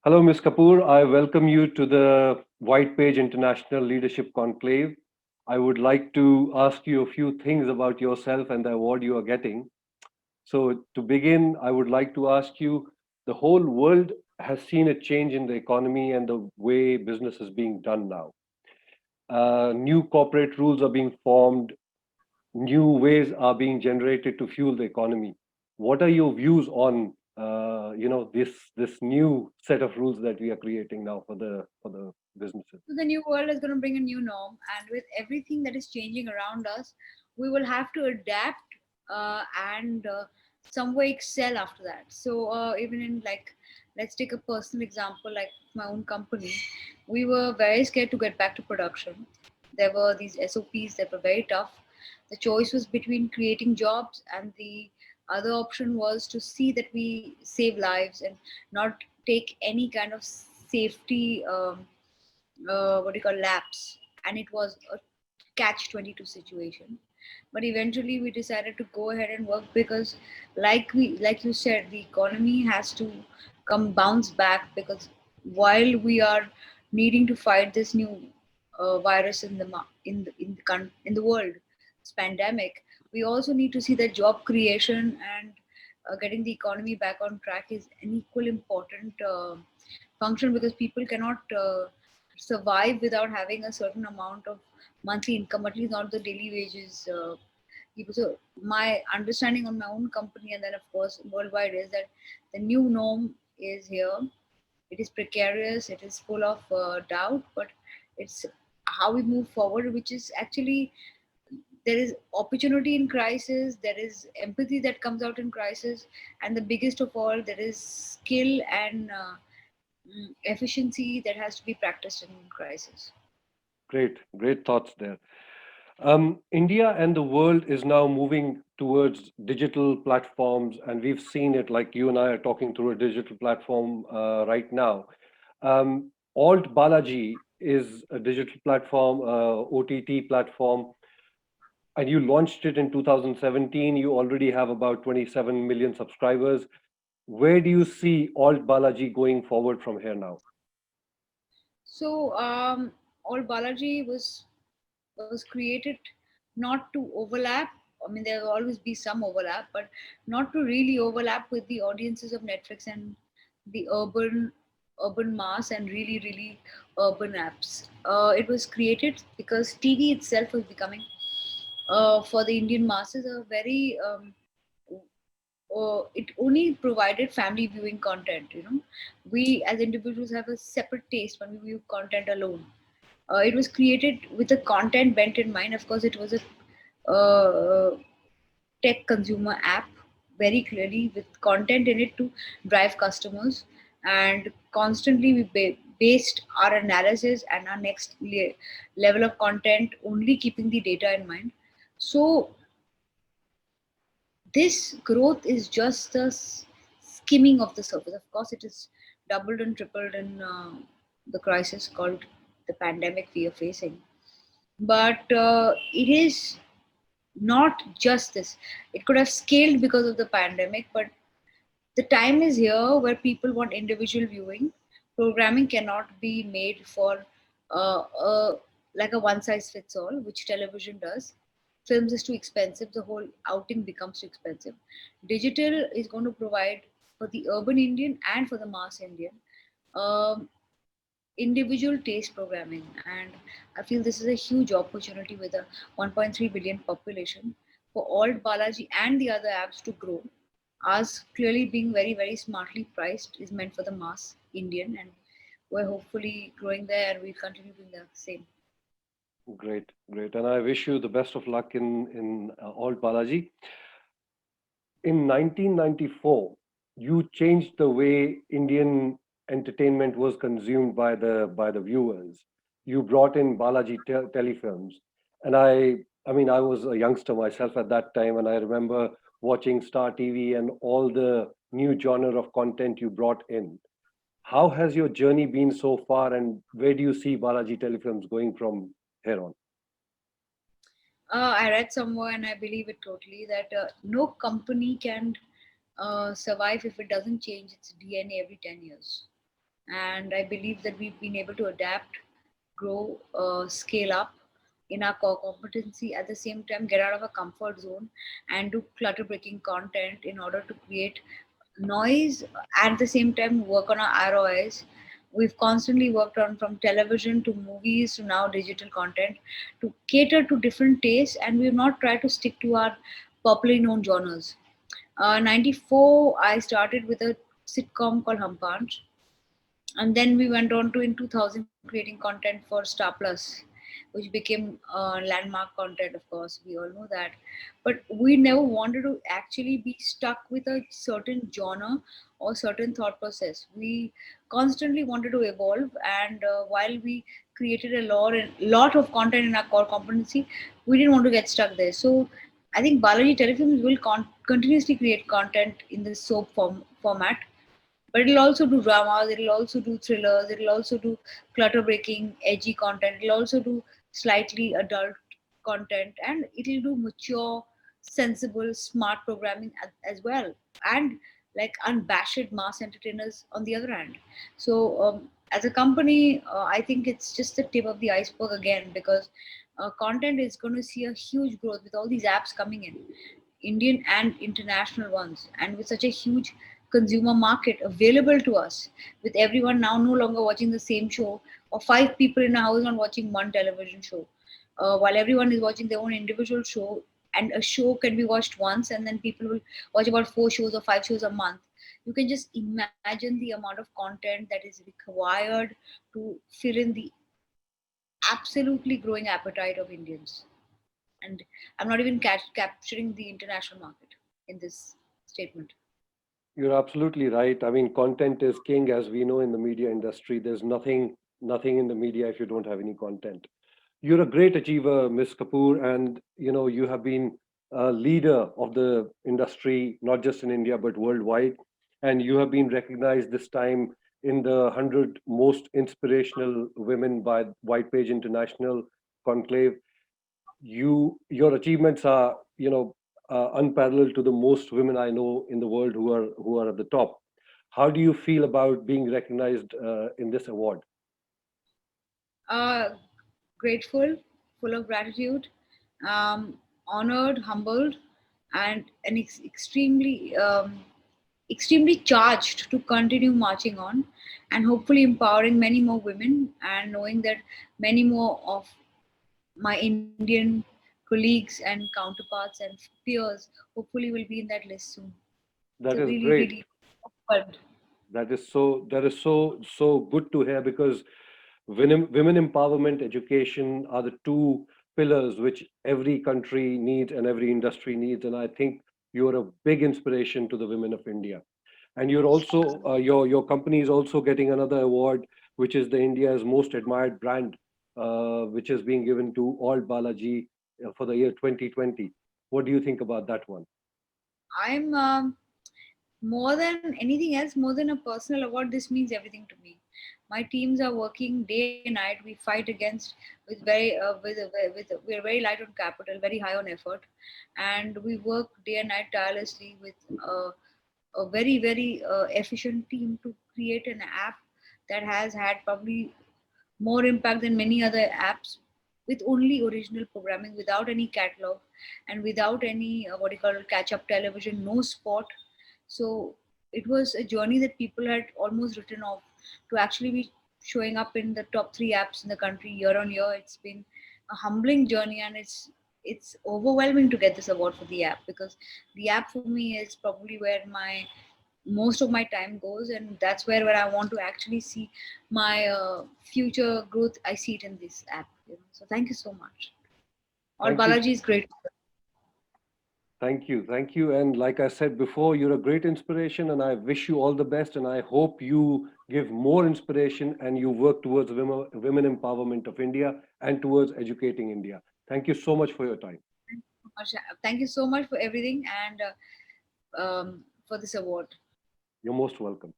Hello, Ms. Kapoor. I welcome you to the White Page International Leadership Conclave. I would like to ask you a few things about yourself and the award you are getting. So, to begin, I would like to ask you the whole world has seen a change in the economy and the way business is being done now. New corporate rules are being formed, new ways are being generated to fuel the economy. What are your views on this new set of rules that we are creating now for the businesses? So the new world is going to bring a new norm, and with everything that is changing around us, we will have to adapt and some way excel after that. So even in like, let's take a personal example, like my own company, we were very scared to get back to production. There were these SOPs that were very tough. The choice was between creating jobs, and the other option was to see that we save lives and not take any kind of safety. What do you call lapse, and it was a catch 22 situation. But eventually we decided to go ahead and work because, like you said, the economy has to come bounce back, because while we are needing to fight this new virus in the in the world, this pandemic, we also need to see that job creation and getting the economy back on track is an equal important function, because people cannot survive without having a certain amount of monthly income, at least not the daily wages. People. So my understanding on my own company, and then of course worldwide, is that the new norm is here. It is precarious. It is full of doubt, but it's how we move forward, which is actually, there is opportunity in crisis, there is empathy that comes out in crisis, and the biggest of all, there is skill and efficiency that has to be practiced in crisis. Great thoughts there. India and the world is now moving towards digital platforms, and we've seen it like you and I are talking through a digital platform right now. Alt Balaji is a digital platform, OTT platform, and you launched it in 2017. You already have about 27 million subscribers. Where do you see Alt Balaji going forward from here now? So, all Balaji was created not to overlap. I mean, there will always be some overlap, but not to really overlap with the audiences of Netflix and the urban mass and really urban apps. It was created because TV itself was becoming, for the Indian masses, a very it only provided family viewing content. We as individuals have a separate taste when we view content alone. It was created with a content bent in mind. Of course, it was a tech consumer app, very clearly with content in it to drive customers, and constantly we based our analysis and our next level of content only keeping the data in mind. So this growth is just the skimming of the surface. Of course, it is doubled and tripled in the crisis called the pandemic we are facing. But it is not just this. It could have scaled because of the pandemic, but the time is here where people want individual viewing. Programming cannot be made for like a one size fits all, which television does. Films is too expensive, the whole outing becomes too expensive. Digital is going to provide for the urban Indian and for the mass Indian um, individual taste programming. And I feel this is a huge opportunity with a 1.3 billion population for all Balaji and the other apps to grow. Ours clearly being very smartly priced is meant for the mass Indian, and we're hopefully growing there and we'll continue doing the same. Great, and I wish you the best of luck in Alt Balaji. In 1994, you changed the way Indian entertainment was consumed by the viewers. You brought in Balaji telefilms, and I mean, I was a youngster myself at that time, and I remember watching Star TV and all the new genre of content you brought in. How has your journey been so far, and where do you see Balaji telefilms going from here on? I read somewhere, and I believe it totally, that no company can survive if it doesn't change its DNA every 10 years. And I believe that we've been able to adapt, grow, scale up in our core competency, at the same time get out of a comfort zone and do clutter breaking content in order to create noise, at the same time work on our ROIs. We've constantly worked on, from television to movies to now digital content, to cater to different tastes, and we've not tried to stick to our popularly known genres. 94, I started with a sitcom called Hum Panch, and then we went on to in 2000 creating content for Star Plus, which became landmark content. Of course, we all know that, but we never wanted to actually be stuck with a certain genre or certain thought process. We constantly wanted to evolve, and while we created a lot of content in our core competency, we didn't want to get stuck there. So I think Balaji Telefilms will continuously create content in the soap format, but it'll also do dramas, it'll also do thrillers, it'll also do clutter breaking, edgy content, it'll also do slightly adult content, and it'll do mature, sensible, smart programming as well. And like unabashed mass entertainers on the other hand. So, as a company, I think it's just the tip of the iceberg again, because content is going to see a huge growth with all these apps coming in, Indian and international ones, and with such a huge consumer market available to us, with everyone now no longer watching the same show, or five people in a house not watching one television show, while everyone is watching their own individual show, and a show can be watched once, and then people will watch about four shows or five shows a month. You can just imagine the amount of content that is required to fill in the absolutely growing appetite of Indians. And I'm not even capturing the international market in this statement. You're absolutely right. I mean, content is king, as we know in the media industry. There's nothing in the media if you don't have any content. You're a great achiever, Miss Kapoor, and you have been a leader of the industry, not just in India but worldwide. And you have been recognized this time in the 100 most inspirational women by White Page International Conclave. Your achievements are unparalleled to the most women I know in the world who are at the top. How do you feel about being recognized in this award? Uh, Grateful, full of gratitude, honored, humbled, and extremely charged to continue marching on, and hopefully empowering many more women, and knowing that many more of my Indian colleagues and counterparts and peers hopefully will be in that list soon. That So is really, great. really fun. That is so good to hear, because women empowerment, education are the two pillars which every country needs and every industry needs. And I think you're a big inspiration to the women of India. And you're also your company is also getting another award, which is the India's most admired brand, which is being given to All Balaji for the year 2020. What do you think about that one? I'm more than anything else, more than a personal award, this means everything to me. My teams are working day and night. We fight against with very we're very light on capital, very high on effort, and we work day and night tirelessly with a very efficient team to create an app that has had probably more impact than many other apps, with only original programming, without any catalog, and without any what you call catch up television, no sport. So it was a journey that people had almost written off, to actually be showing up in the top three apps in the country year on year. It's been a humbling journey, and it's overwhelming to get this award for the app, because the app for me is probably where my most of my time goes, and that's where I want to actually see my future growth. I see it in this app, so thank you so much. All Thank you. Balaji is great. Thank you. Thank you. And like I said before, you're a great inspiration, and I wish you all the best. And I hope you give more inspiration and you work towards women empowerment of India and towards educating India. Thank you so much for your time. Thank you so much for everything, and for this award. You're most welcome.